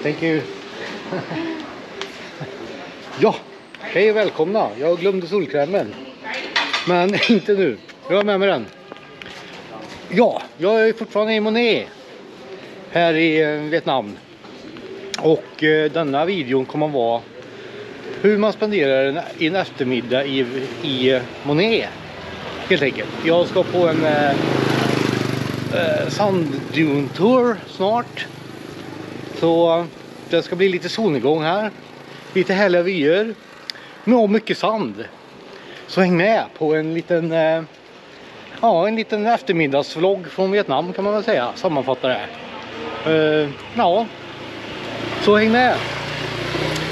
Thank you. Ja, hej och välkomna. Jag glömde solkrämen. Men inte nu. Jag har med mig den. Ja, jag är fortfarande i Monet. Här i Vietnam. Och denna videon kommer att vara hur man spenderar en eftermiddag i Monet. Helt enkelt. Jag ska på en sandduntour snart. Så det ska bli lite solnedgång här. Lite härliga vyer. Med mycket sand. Så häng med på en liten eftermiddagsvlogg från Vietnam kan man väl säga. Sammanfattar det. Så häng med.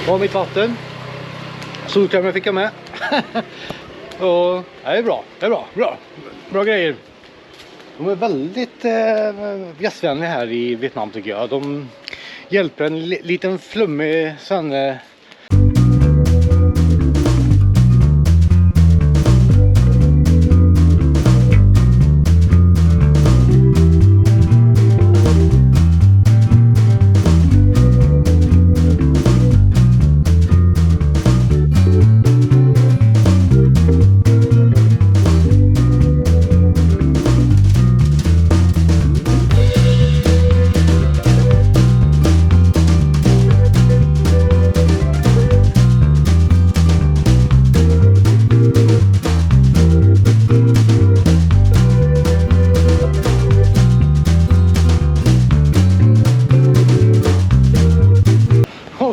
Jag har mitt vatten. Solkrämen fick jag med. Och det är bra. Bra grejer. De är väldigt gästvänliga här i Vietnam tycker jag. De hjälper en liten flummig svenne.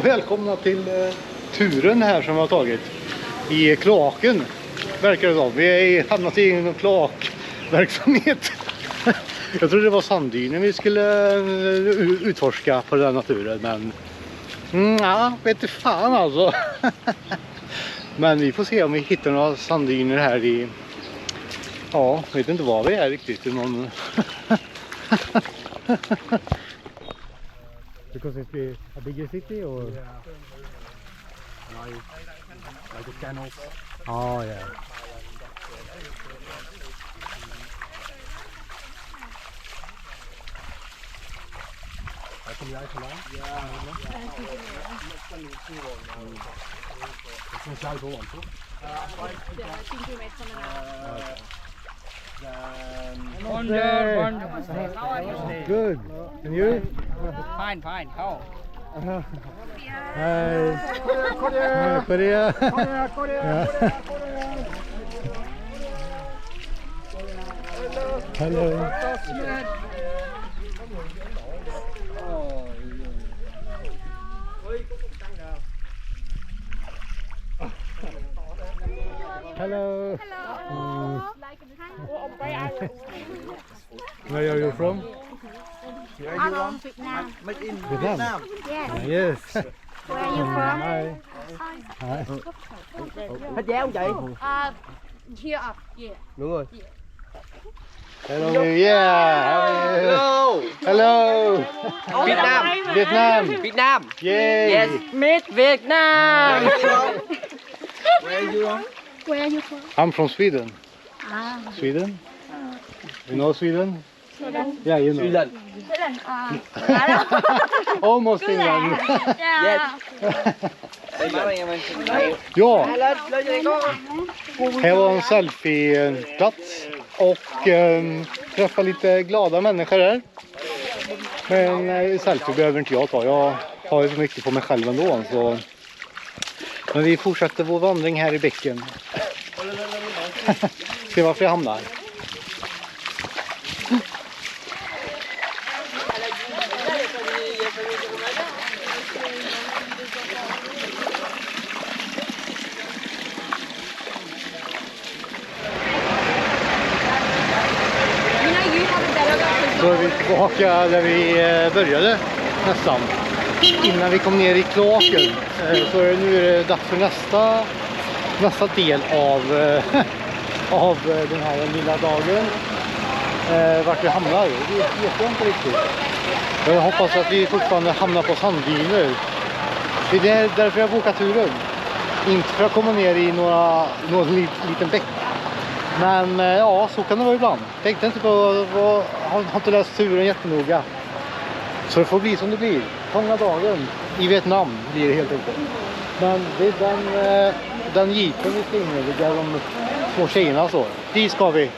Välkomna till turen här som vi har tagit i kloaken, verkar det som. Vi är hamnat i en kloakverksamhet. Jag trodde det var sanddynen vi skulle utforska på den naturen, men vet inte fan alltså. Men vi får se om vi hittar några sanddyner här i, vet inte vad vi är riktigt i någon. Because it's a bigger city or? Yeah. Like the canals. Oh yeah. Kom jij vandaan? Ja. Dat is van Zuid-Holland, toch? Ja, 10 kilometer van de Good. And you? Fine. How? Hi. Korea. Hello. Hello. Where are you from? I'm from Vietnam. Vietnam. Yes. Yes. Where are you from? Hi. Hết vé không chị? Here up. Yeah. Đúng rồi. Hello. Yeah. Hello. Hello. Vietnam. Vietnam. Yay. Yes. Meet Vietnam. Where are you from? I'm from Sweden. Sweden? You know Sweden? Yeah, you know. Sweden. Almost Finland. Yes. Ja, här var en selfieplats och träffa lite glada människor här. Men selfie behöver inte jag ta. Jag har ju så mycket på mig själv ändå. Så. Men vi fortsätter vår vandring här i bäcken. Se varför jag hamnar. Så är vi tillbaka där vi började nästan. Innan vi kom ner i kloaken. Så nu är det dags för nästa del av den här lilla dagen. Vart vi hamnar, det vet jag inte riktigt. Jag hoppas att vi fortfarande hamnar på sanddyner. Det är därför jag bokat turen. Inte för att komma ner i någon liten bäck. Men ja, så kan det vara ibland. Tänkte inte på, har inte läst turen jättenoga. Så det får bli som det blir. Fånga dagen i Vietnam blir det helt enkelt. Men det är den jeepen vi ska in över där de små tjejerna står. Dit ska vi.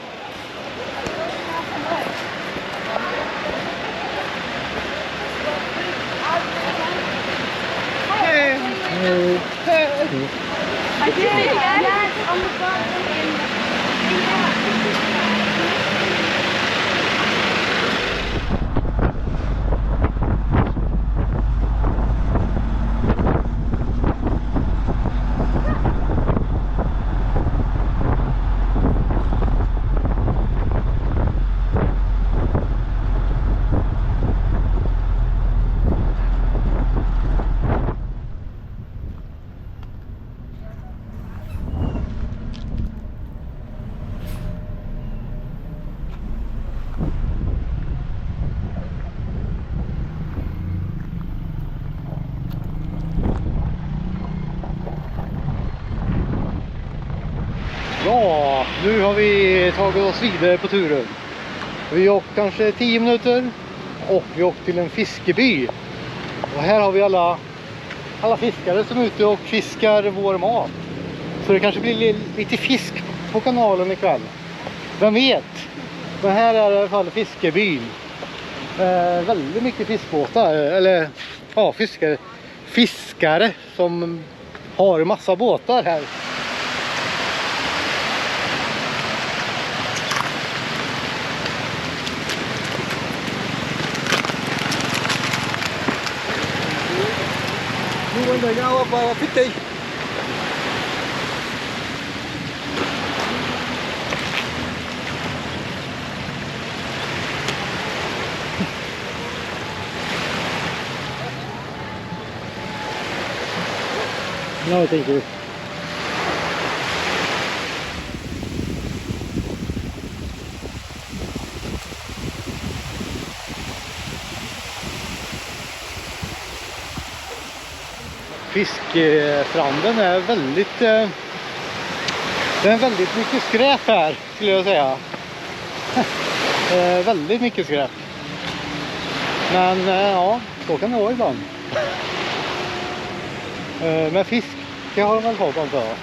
Ja, nu har vi tagit oss vidare på turen. Vi har åkt kanske 10 minuter och vi har åkt till en fiskeby. Och här har vi alla fiskare som är ute och fiskar vår mat. Så det kanske blir lite fisk på kanalen ikväll. Vem vet? Men här är i alla fall fiskebyn. Väldigt mycket fiskbåtar. Eller ja, fiskare som har massa båtar här. When they go up 50. No, thank you. Fiskstranden är det är väldigt mycket skräp här, skulle jag säga. Väldigt mycket skräp. Men ja, så kan det vara ibland. Men fisk, det har de väl fått, antar jag.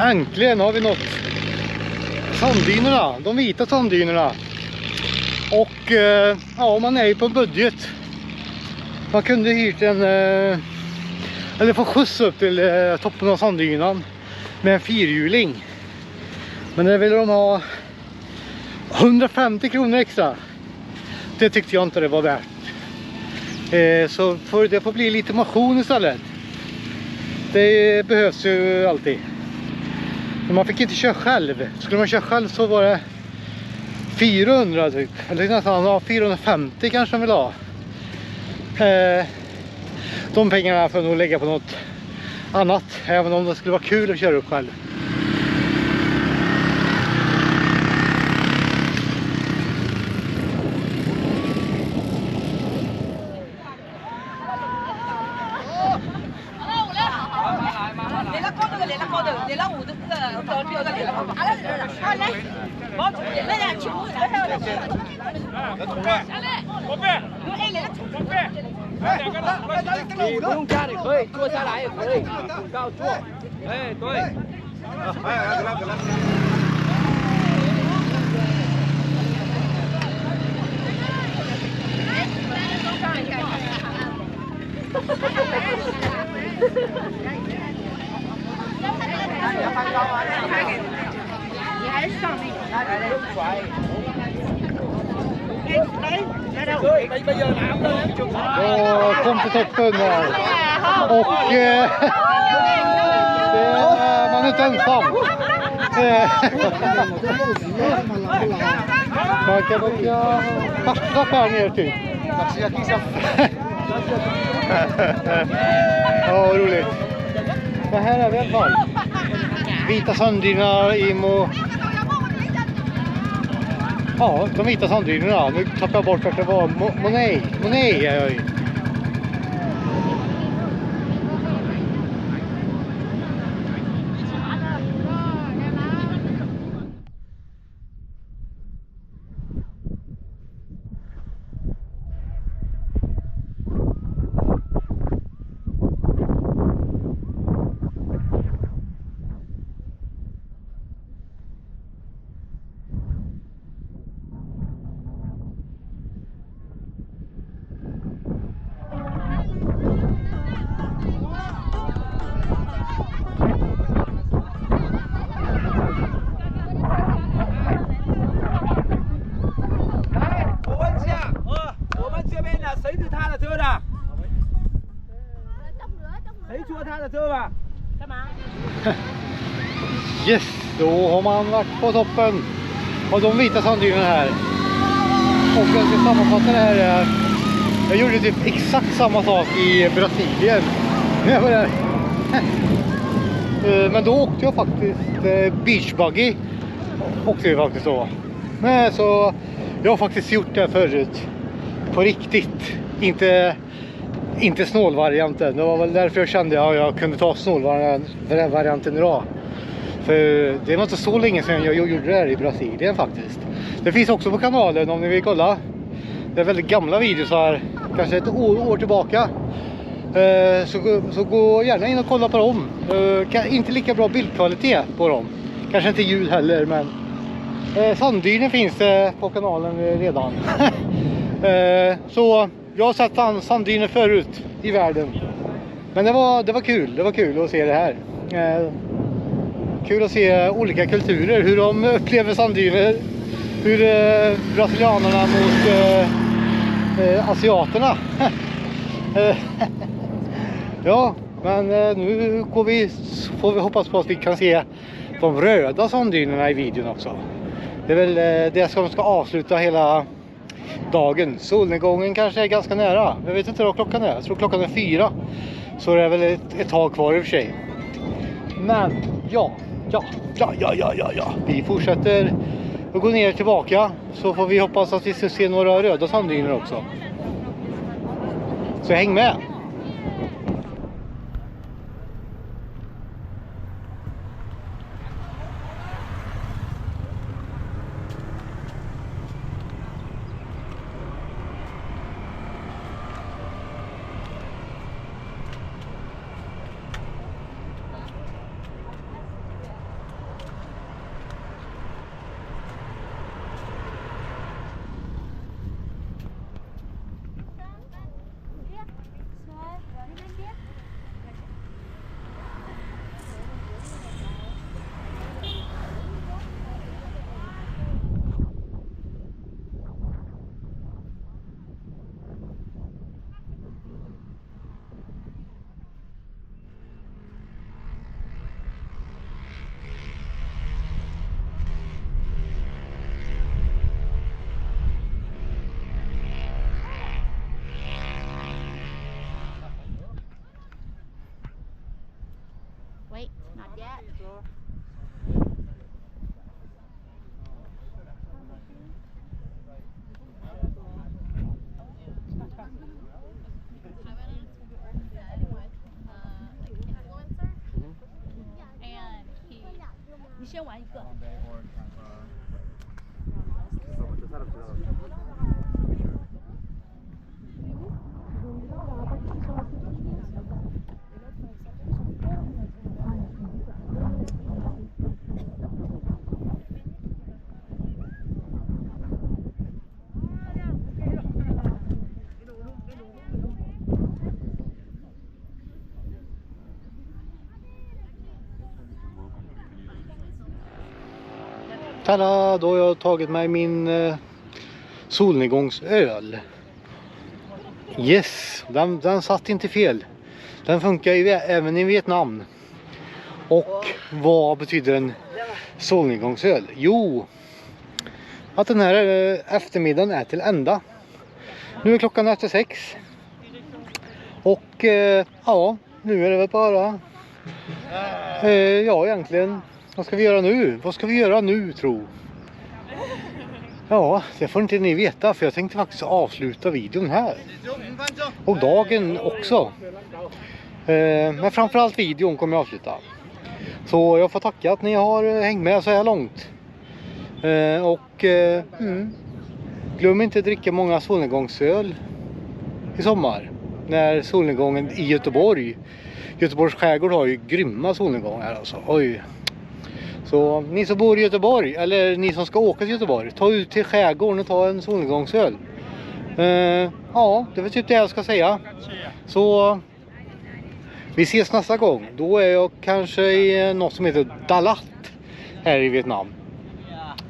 Äntligen har vi nått sanddynerna, de vita sanddynerna. Och ja, man är ju på budget. Man kunde hyrt eller få skjuts upp till toppen av sanddynan med en fyrhjuling. Men det ville de ha 150 kronor extra. Det tyckte jag inte det var värt. Så det får bli lite motion istället. Det behövs ju alltid. Men man fick inte köra själv. Skulle man köra själv så var det 400 typ. Eller nästan 450 kanske de vill ha. De pengarna får nog lägga på något annat. Även om det skulle vara kul att köra upp själv. 你不用站也可以，坐下来也可以，告坐。哎，对。你还是上那个。 Och kom till toppen där. Och man är inte ensam. Man kan åka fastlapp här ner typ. Ja, vad roligt. Så här är vi i alla fall. Vita sanddynerna, Imo. Ja, de vita sanddynerna. Nu tappar jag bort att det var Monet är jag i. Yes, då har man varit på toppen av de vita sanddynerna här. Och jag ska sammanfatta det här. Jag gjorde typ exakt samma sak i Brasilien när jag var där. Men då åkte jag faktiskt beachbuggy. Åkte jag faktiskt då. Men så jag har faktiskt gjort det förut. På riktigt. Inte snålvarianten. Det var väl därför jag kände att jag kunde ta snålvarianten idag. För det var inte så länge sedan jag gjorde det här i Brasilien faktiskt. Det finns också på kanalen om ni vill kolla. Det är väldigt gamla videos här. Kanske ett år tillbaka. Så gå gärna in och kolla på dem. Inte lika bra bildkvalitet på dem. Kanske inte ljud heller, men sanddynen finns det på kanalen redan. Så jag har sett sanddyner förut i världen. Men det var kul. Det var kul att se det här. Kul att se olika kulturer. Hur de upplever sanddyner. Hur brasilianerna mot asiaterna. Ja, men nu får vi hoppas på att vi kan se de röda sanddynerna i videon också. Det är väl det som ska avsluta hela dagen. Solnedgången kanske är ganska nära. Jag vet inte vad klockan är. Jag tror klockan är 4. Så det är väl ett tag kvar i och för sig. Men ja. Vi fortsätter att gå ner tillbaka. Så får vi hoppas att vi ska se några röda sanddyner också. Så häng med. Wait, not yet. And 你先玩一个。Tada, då har jag tagit mig min solnedgångsöl. Yes, den satt inte fel. Den funkar ju även i Vietnam. Och vad betyder en solnedgångsöl? Jo, att den här eftermiddagen är till ända. Nu är klockan efter 6. Och ja, nu är det väl bara ja, egentligen, vad ska vi göra nu? Vad ska vi göra nu, tro? Ja, det får inte ni veta, för jag tänkte faktiskt avsluta videon här. Och dagen också. Men framförallt videon kommer jag avsluta. Så jag får tacka att ni har hängt med så här långt. Glöm inte att dricka många solnedgångsöl i sommar. När solnedgången i Göteborgs skärgård har ju grymma solnedgångar alltså. Oj. Så ni som bor i Göteborg, eller ni som ska åka till Göteborg, ta ut till skärgården och ta en solnedgångsöl. Ja, det var typ det jag ska säga. Så vi ses nästa gång. Då är jag kanske i något som heter Dalat här i Vietnam.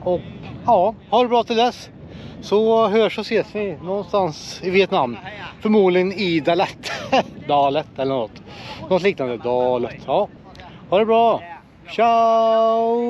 Och ja, ha det bra till dess. Så hörs och ses vi någonstans i Vietnam. Förmodligen i Dalat. Dalet eller något. Något liknande. Dalet. Ja. Ha det bra. Ciao!